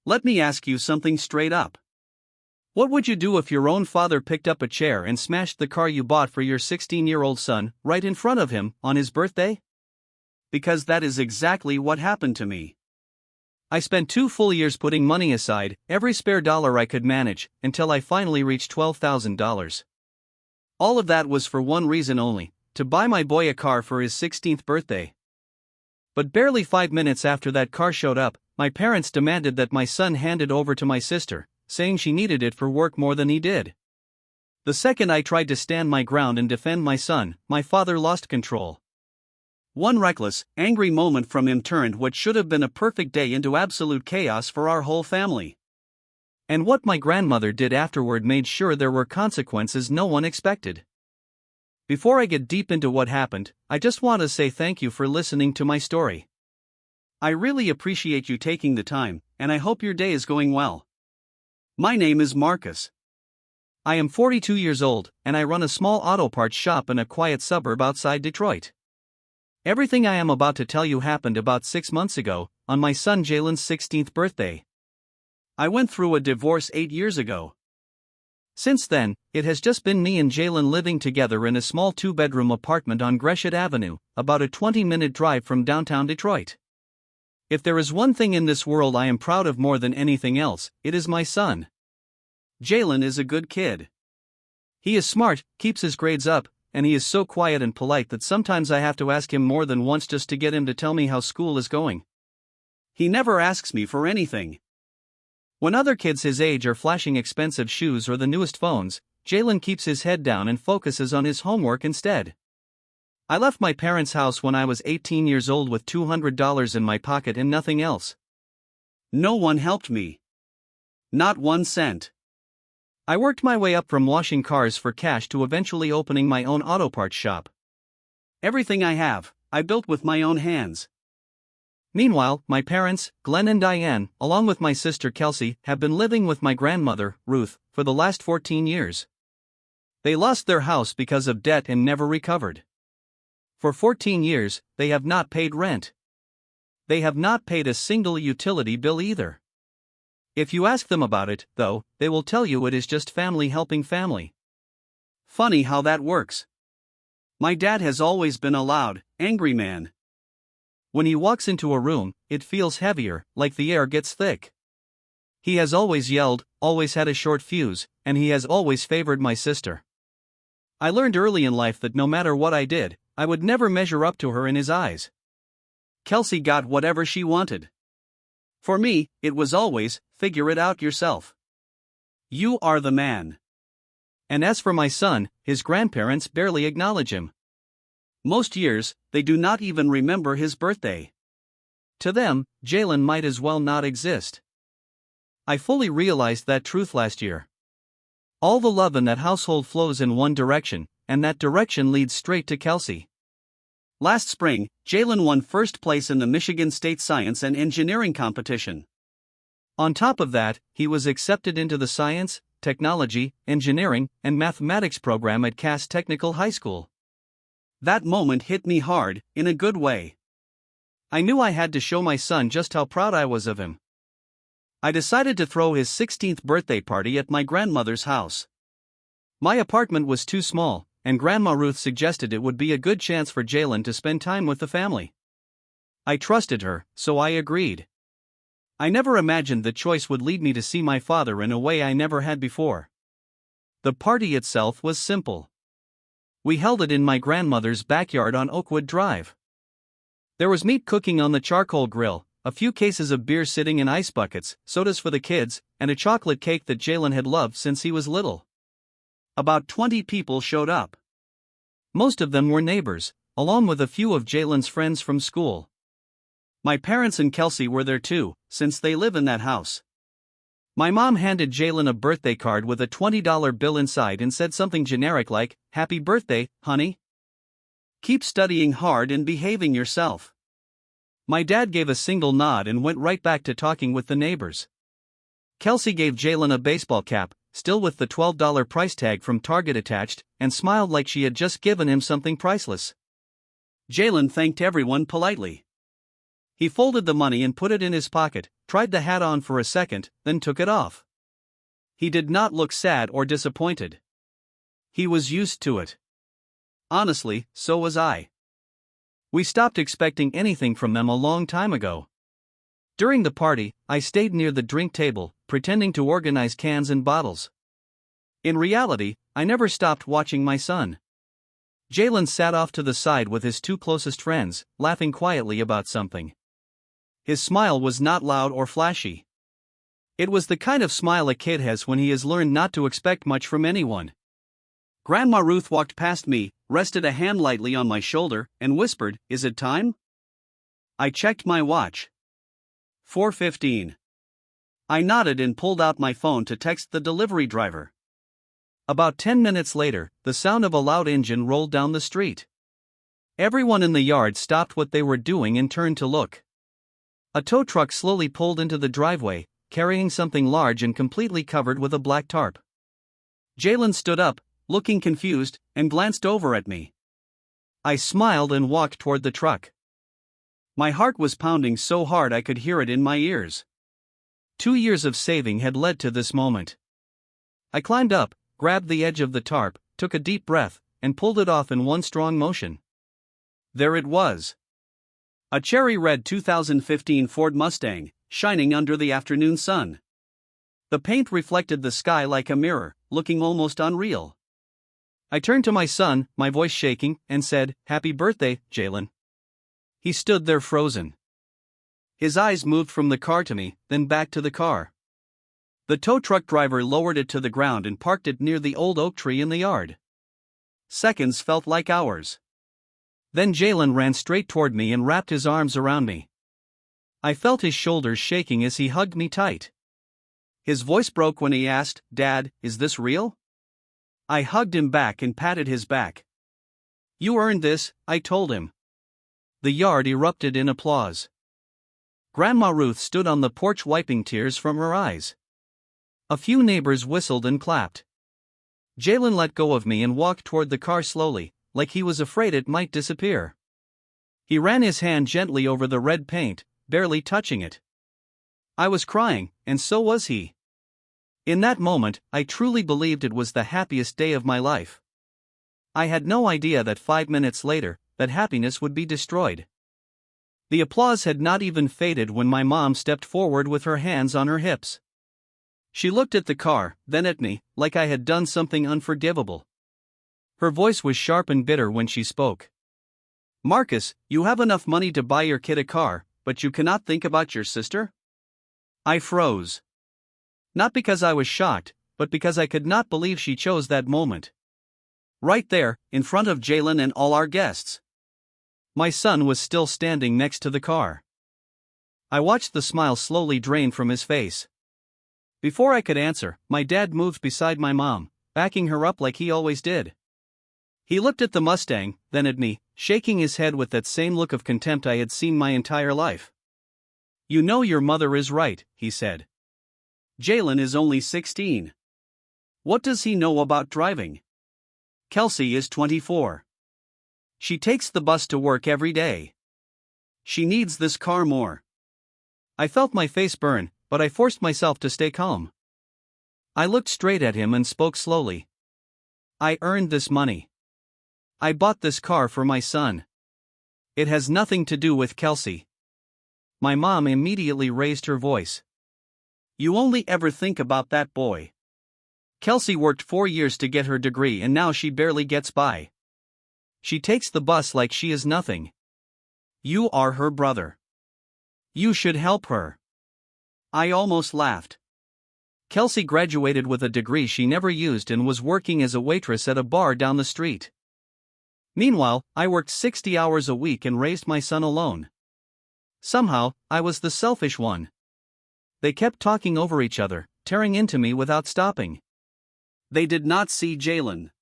Let me ask you something straight up. What would you do if your own father picked up a chair and smashed the car you bought for your 16-year-old son right in front of him on his birthday? Because that is exactly what happened to me. I spent 2 full years putting money aside, every spare dollar I could manage, until I finally reached $12,000. All of that was for one reason only: to buy my boy a car for his 16th birthday. But barely 5 minutes after that car showed up, my parents demanded that my son hand it over to my sister, saying she needed it for work more than he did. The second I tried to stand my ground and defend my son, my father lost control. One reckless, angry moment from him turned what should have been a perfect day into absolute chaos for our whole family. And what my grandmother did afterward made sure there were consequences no one expected. Before I get deep into what happened, I just want to say thank you for listening to my story. I really appreciate you taking the time, and I hope your day is going well. My name is Marcus. I am 42 years old, and I run a small auto parts shop in a quiet suburb outside Detroit. Everything I am about to tell you happened about 6 months ago, on my son Jalen's 16th birthday. I went through a divorce 8 years ago. Since then, it has just been me and Jalen living together in a small 2-bedroom apartment on Gresham Avenue, about a 20-minute drive from downtown Detroit. If there is one thing in this world I am proud of more than anything else, it is my son. Jalen is a good kid. He is smart, keeps his grades up, and he is so quiet and polite that sometimes I have to ask him more than once just to get him to tell me how school is going. He never asks me for anything. When other kids his age are flashing expensive shoes or the newest phones, Jalen keeps his head down and focuses on his homework instead. I left my parents' house when I was 18 years old with $200 in my pocket and nothing else. No one helped me. Not 1 cent. I worked my way up from washing cars for cash to eventually opening my own auto parts shop. Everything I have, I built with my own hands. Meanwhile, my parents, Glenn and Diane, along with my sister Kelsey, have been living with my grandmother, Ruth, for the last 14 years. They lost their house because of debt and never recovered. For 14 years, they have not paid rent. They have not paid a single utility bill either. If you ask them about it, though, they will tell you it is just family helping family. Funny how that works. My dad has always been a loud, angry man. When he walks into a room, it feels heavier, like the air gets thick. He has always yelled, always had a short fuse, and he has always favored my sister. I learned early in life that no matter what I did, I would never measure up to her in his eyes. Kelsey got whatever she wanted. For me, it was always, figure it out yourself. You are the man. And as for my son, his grandparents barely acknowledge him. Most years, they do not even remember his birthday. To them, Jalen might as well not exist. I fully realized that truth last year. All the love in that household flows in one direction, and that direction leads straight to Kelsey. Last spring, Jalen won first place in the Michigan State Science and Engineering competition. On top of that, he was accepted into the Science, Technology, Engineering, and Mathematics program at Cass Technical High School. That moment hit me hard, in a good way. I knew I had to show my son just how proud I was of him. I decided to throw his 16th birthday party at my grandmother's house. My apartment was too small, and Grandma Ruth suggested it would be a good chance for Jalen to spend time with the family. I trusted her, so I agreed. I never imagined the choice would lead me to see my father in a way I never had before. The party itself was simple. We held it in my grandmother's backyard on Oakwood Drive. There was meat cooking on the charcoal grill, a few cases of beer sitting in ice buckets, sodas for the kids, and a chocolate cake that Jalen had loved since he was little. About 20 people showed up. Most of them were neighbors, along with a few of Jalen's friends from school. My parents and Kelsey were there too, since they live in that house. My mom handed Jalen a birthday card with a $20 bill inside and said something generic like, "Happy birthday, honey. Keep studying hard and behaving yourself." My dad gave a single nod and went right back to talking with the neighbors. Kelsey gave Jalen a baseball cap, still with the $12 price tag from Target attached, and smiled like she had just given him something priceless. Jalen thanked everyone politely. He folded the money and put it in his pocket, tried the hat on for a second, then took it off. He did not look sad or disappointed. He was used to it. Honestly, so was I. We stopped expecting anything from them a long time ago. During the party, I stayed near the drink table, pretending to organize cans and bottles. In reality, I never stopped watching my son. Jalen sat off to the side with his two closest friends, laughing quietly about something. His smile was not loud or flashy. It was the kind of smile a kid has when he has learned not to expect much from anyone. Grandma Ruth walked past me, rested a hand lightly on my shoulder, and whispered, "Is it time?" I checked my watch. 4:15. I nodded and pulled out my phone to text the delivery driver. About 10 minutes later, the sound of a loud engine rolled down the street. Everyone in the yard stopped what they were doing and turned to look. A tow truck slowly pulled into the driveway, carrying something large and completely covered with a black tarp. Jalen stood up, looking confused, and glanced over at me. I smiled and walked toward the truck. My heart was pounding so hard I could hear it in my ears. 2 years of saving had led to this moment. I climbed up, grabbed the edge of the tarp, took a deep breath, and pulled it off in one strong motion. There it was. A cherry red 2015 Ford Mustang, shining under the afternoon sun. The paint reflected the sky like a mirror, looking almost unreal. I turned to my son, my voice shaking, and said, "Happy birthday, Jalen." He stood there frozen. His eyes moved from the car to me, then back to the car. The tow truck driver lowered it to the ground and parked it near the old oak tree in the yard. Seconds felt like hours. Then Jalen ran straight toward me and wrapped his arms around me. I felt his shoulders shaking as he hugged me tight. His voice broke when he asked, "Dad, is this real?" I hugged him back and patted his back. "You earned this," I told him. The yard erupted in applause. Grandma Ruth stood on the porch wiping tears from her eyes. A few neighbors whistled and clapped. Jalen let go of me and walked toward the car slowly, like he was afraid it might disappear. He ran his hand gently over the red paint, barely touching it. I was crying, and so was he. In that moment, I truly believed it was the happiest day of my life. I had no idea that 5 minutes later, that happiness would be destroyed. The applause had not even faded when my mom stepped forward with her hands on her hips. She looked at the car, then at me, like I had done something unforgivable. Her voice was sharp and bitter when she spoke. "Marcus, you have enough money to buy your kid a car, but you cannot think about your sister?" I froze. Not because I was shocked, but because I could not believe she chose that moment. Right there, in front of Jalen and all our guests. My son was still standing next to the car. I watched the smile slowly drain from his face. Before I could answer, my dad moved beside my mom, backing her up like he always did. He looked at the Mustang, then at me, shaking his head with that same look of contempt I had seen my entire life. "You know your mother is right," he said. "Jalen is only 16. What does he know about driving? Kelsey is 24. She takes the bus to work every day. She needs this car more." I felt my face burn, but I forced myself to stay calm. I looked straight at him and spoke slowly. "I earned this money. I bought this car for my son. It has nothing to do with Kelsey." My mom immediately raised her voice. "You only ever think about that boy. Kelsey worked 4 years to get her degree and now she barely gets by. She takes the bus like she is nothing. You are her brother. You should help her." I almost laughed. Kelsey graduated with a degree she never used and was working as a waitress at a bar down the street. Meanwhile, I worked 60 hours a week and raised my son alone. Somehow, I was the selfish one. They kept talking over each other, tearing into me without stopping. They did not see Jalen.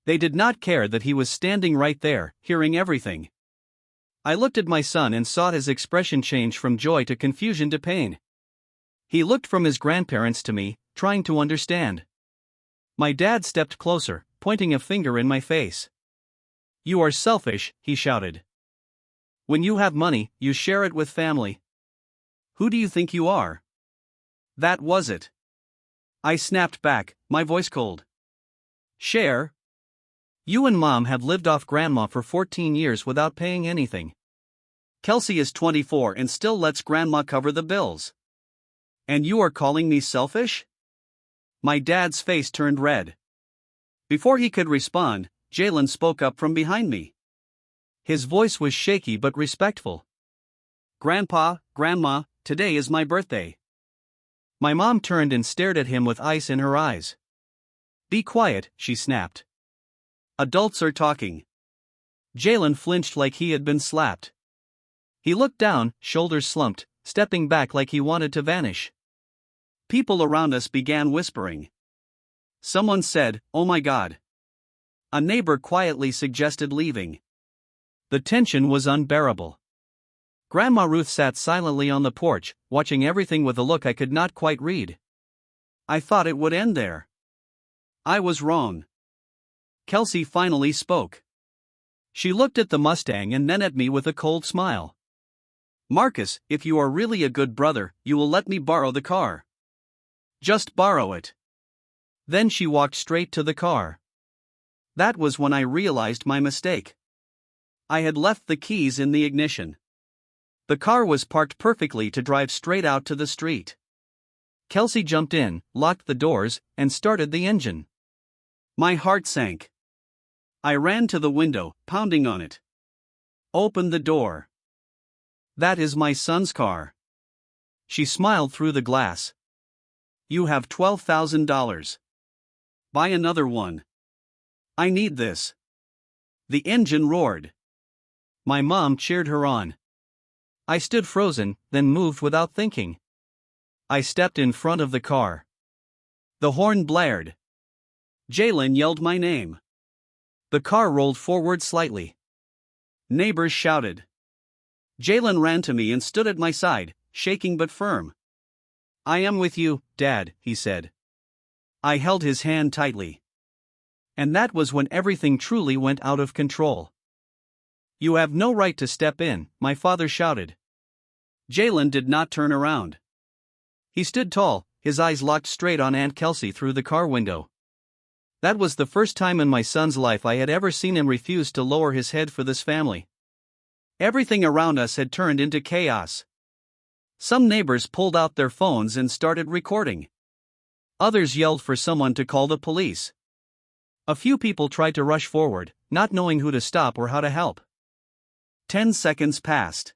They did not care that he was standing right there, hearing everything. I looked at my son and saw his expression change from joy to confusion to pain. He looked from his grandparents to me, trying to understand. My dad stepped closer, pointing a finger in my face. "You are selfish," he shouted. When you have money, you share it with family. Who do you think you are? That was it. I snapped back, my voice cold. Share? You and Mom have lived off Grandma for 14 years without paying anything. Kelsey is 24 and still lets Grandma cover the bills. And you are calling me selfish? My dad's face turned red. Before he could respond, Jalen spoke up from behind me. His voice was shaky but respectful. Grandpa, Grandma, today is my birthday. My mom turned and stared at him with ice in her eyes. Be quiet, she snapped. Adults are talking. Jalen flinched like he had been slapped. He looked down, shoulders slumped, stepping back like he wanted to vanish. People around us began whispering. Someone said, "Oh my God." A neighbor quietly suggested leaving. The tension was unbearable. Grandma Ruth sat silently on the porch, watching everything with a look I could not quite read. I thought it would end there. I was wrong. Kelsey finally spoke. She looked at the Mustang and then at me with a cold smile. Marcus, if you are really a good brother, you will let me borrow the car. Just borrow it. Then she walked straight to the car. That was when I realized my mistake. I had left the keys in the ignition. The car was parked perfectly to drive straight out to the street. Kelsey jumped in, locked the doors, and started the engine. My heart sank. I ran to the window, pounding on it. Open the door. That is my son's car. She smiled through the glass. You have $12,000. Buy another one. I need this. The engine roared. My mom cheered her on. I stood frozen, then moved without thinking. I stepped in front of the car. The horn blared. Jalen yelled my name. The car rolled forward slightly. Neighbors shouted. Jalen ran to me and stood at my side, shaking but firm. I am with you, Dad, he said. I held his hand tightly. And that was when everything truly went out of control. You have no right to step in, my father shouted. Jalen did not turn around. He stood tall, his eyes locked straight on Aunt Kelsey through the car window. That was the first time in my son's life I had ever seen him refuse to lower his head for this family. Everything around us had turned into chaos. Some neighbors pulled out their phones and started recording. Others yelled for someone to call the police. A few people tried to rush forward, not knowing who to stop or how to help. 10 seconds passed.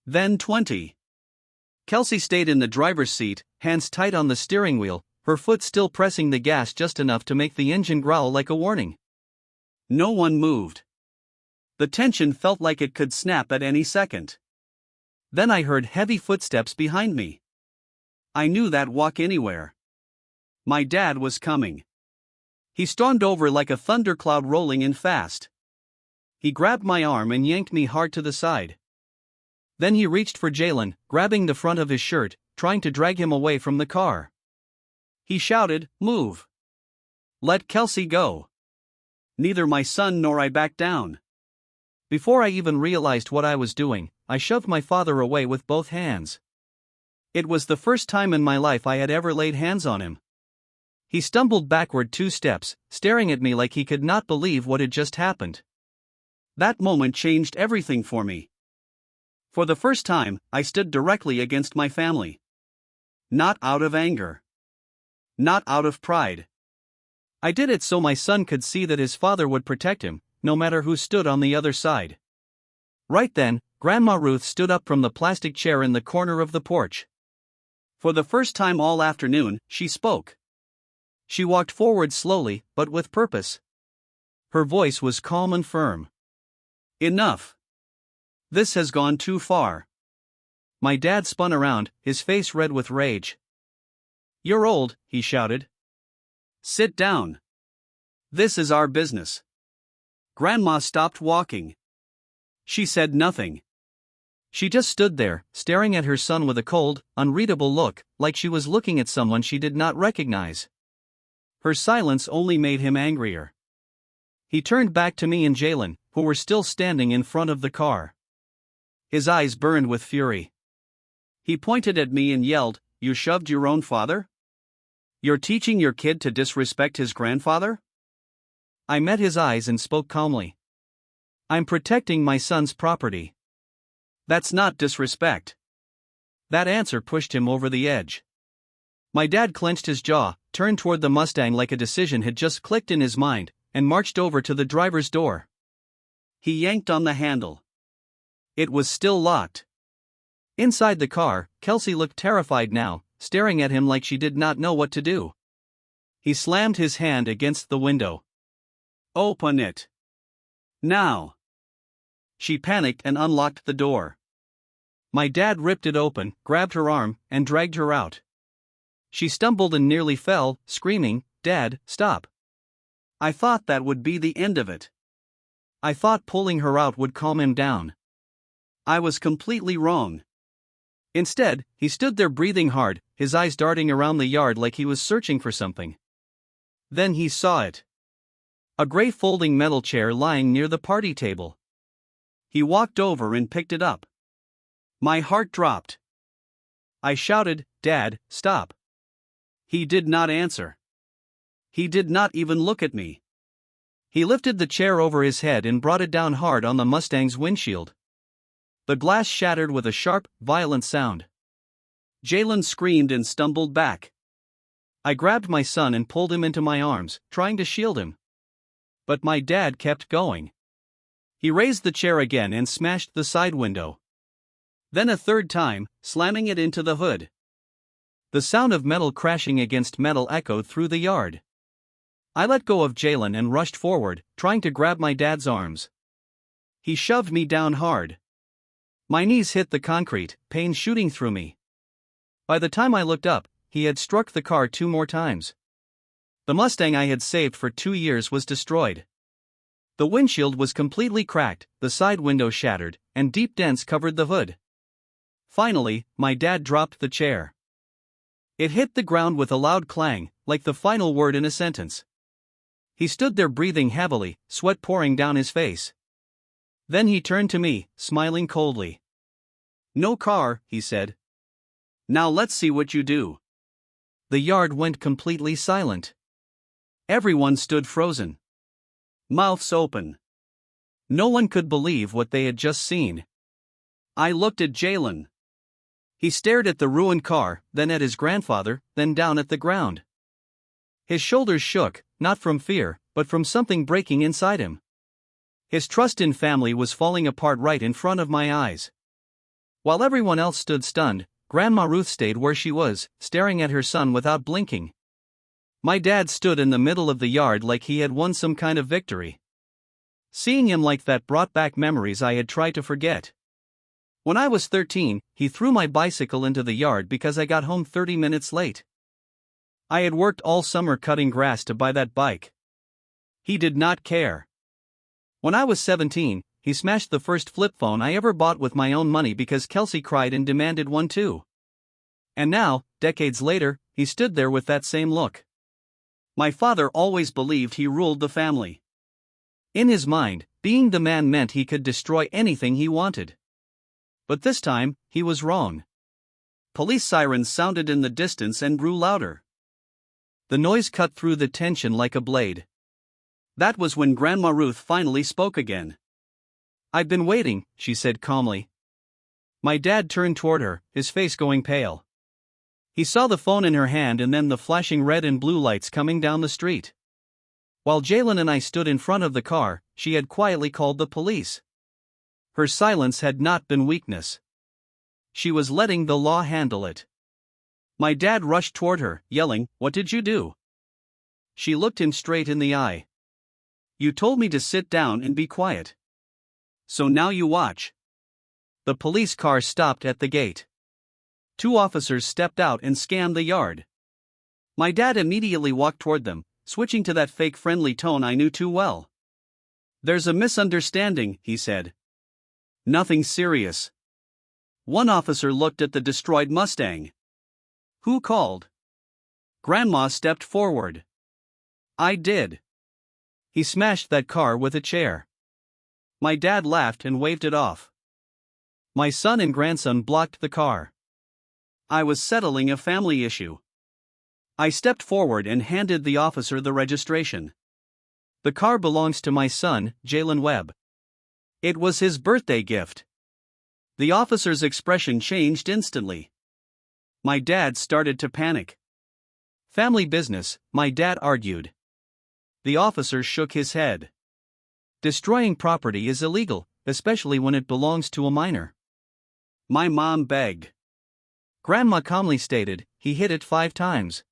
Then 20. Kelsey stayed in the driver's seat, hands tight on the steering wheel, her foot still pressing the gas just enough to make the engine growl like a warning. No one moved. The tension felt like it could snap at any second. Then I heard heavy footsteps behind me. I knew that walk anywhere. My dad was coming. He stormed over like a thundercloud rolling in fast. He grabbed my arm and yanked me hard to the side. Then he reached for Jalen, grabbing the front of his shirt, trying to drag him away from the car. He shouted, "Move! Let Kelsey go!" Neither my son nor I backed down. Before I even realized what I was doing, I shoved my father away with both hands. It was the first time in my life I had ever laid hands on him. He stumbled backward 2 steps, staring at me like he could not believe what had just happened. That moment changed everything for me. For the first time, I stood directly against my family. Not out of anger. Not out of pride. I did it so my son could see that his father would protect him, no matter who stood on the other side. Right then, Grandma Ruth stood up from the plastic chair in the corner of the porch. For the first time all afternoon, she spoke. She walked forward slowly, but with purpose. Her voice was calm and firm. Enough. This has gone too far. My dad spun around, his face red with rage. You're old, he shouted. Sit down. This is our business. Grandma stopped walking. She said nothing. She just stood there, staring at her son with a cold, unreadable look, like she was looking at someone she did not recognize. Her silence only made him angrier. He turned back to me and Jalen, who were still standing in front of the car. His eyes burned with fury. He pointed at me and yelled, "You shoved your own father? You're teaching your kid to disrespect his grandfather?" I met his eyes and spoke calmly. "I'm protecting my son's property. That's not disrespect." That answer pushed him over the edge. My dad clenched his jaw, turned toward the Mustang like a decision had just clicked in his mind, and marched over to the driver's door. He yanked on the handle. It was still locked. Inside the car, Kelsey looked terrified now, staring at him like she did not know what to do. He slammed his hand against the window. "Open it. Now." She panicked and unlocked the door. My dad ripped it open, grabbed her arm, and dragged her out. She stumbled and nearly fell, screaming, "Dad, stop." I thought that would be the end of it. I thought pulling her out would calm him down. I was completely wrong. Instead, he stood there breathing hard, his eyes darting around the yard like he was searching for something. Then he saw it. A gray folding metal chair lying near the party table. He walked over and picked it up. My heart dropped. I shouted, "Dad, stop." He did not answer. He did not even look at me. He lifted the chair over his head and brought it down hard on the Mustang's windshield. The glass shattered with a sharp, violent sound. Jalen screamed and stumbled back. I grabbed my son and pulled him into my arms, trying to shield him. But my dad kept going. He raised the chair again and smashed the side window. Then a third time, slamming it into the hood. The sound of metal crashing against metal echoed through the yard. I let go of Jalen and rushed forward, trying to grab my dad's arms. He shoved me down hard. My knees hit the concrete, pain shooting through me. By the time I looked up, he had struck the car 2 more times. The Mustang I had saved for 2 years was destroyed. The windshield was completely cracked, the side window shattered, and deep dents covered the hood. Finally, my dad dropped the chair. It hit the ground with a loud clang, like the final word in a sentence. He stood there breathing heavily, sweat pouring down his face. Then he turned to me, smiling coldly. "No car," he said. "Now let's see what you do." The yard went completely silent. Everyone stood frozen. Mouths open. No one could believe what they had just seen. I looked at Jalen. He stared at the ruined car, then at his grandfather, then down at the ground. His shoulders shook, not from fear, but from something breaking inside him. His trust in family was falling apart right in front of my eyes. While everyone else stood stunned, Grandma Ruth stayed where she was, staring at her son without blinking. My dad stood in the middle of the yard like he had won some kind of victory. Seeing him like that brought back memories I had tried to forget. When I was 13, he threw my bicycle into the yard because I got home 30 minutes late. I had worked all summer cutting grass to buy that bike. He did not care. When I was 17, he smashed the first flip phone I ever bought with my own money because Kelsey cried and demanded one too. And now, decades later, he stood there with that same look. My father always believed he ruled the family. In his mind, being the man meant he could destroy anything he wanted. But this time, he was wrong. Police sirens sounded in the distance and grew louder. The noise cut through the tension like a blade. That was when Grandma Ruth finally spoke again. "I've been waiting," she said calmly. My dad turned toward her, his face going pale. He saw the phone in her hand and then the flashing red and blue lights coming down the street. While Jalen and I stood in front of the car, she had quietly called the police. Her silence had not been weakness. She was letting the law handle it. My dad rushed toward her, yelling, "What did you do?" She looked him straight in the eye. "You told me to sit down and be quiet. So now you watch." The police car stopped at the gate. 2 officers stepped out and scanned the yard. My dad immediately walked toward them, switching to that fake friendly tone I knew too well. "There's a misunderstanding," he said. "Nothing serious." One officer looked at the destroyed Mustang. "Who called?" Grandma stepped forward. "I did. He smashed that car with a chair." My dad laughed and waved it off. My son and grandson blocked the car. I was settling a family issue. I stepped forward and handed the officer the registration. The car belongs to my son, Jalen Webb. It was his birthday gift. The officer's expression changed instantly. My dad started to panic. Family business, my dad argued. The officer shook his head. Destroying property is illegal, especially when it belongs to a minor. My mom begged. Grandma calmly stated, he hit it 5 times.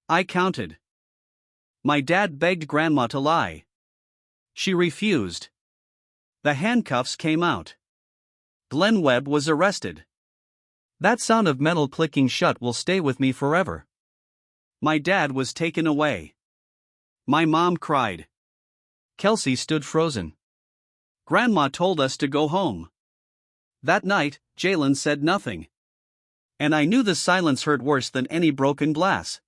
I counted. My dad begged Grandma to lie. She refused. The handcuffs came out. Glenn Webb was arrested. That sound of metal clicking shut will stay with me forever. My dad was taken away. My mom cried. Kelsey stood frozen. Grandma told us to go home. That night, Jalen said nothing. And I knew the silence hurt worse than any broken glass.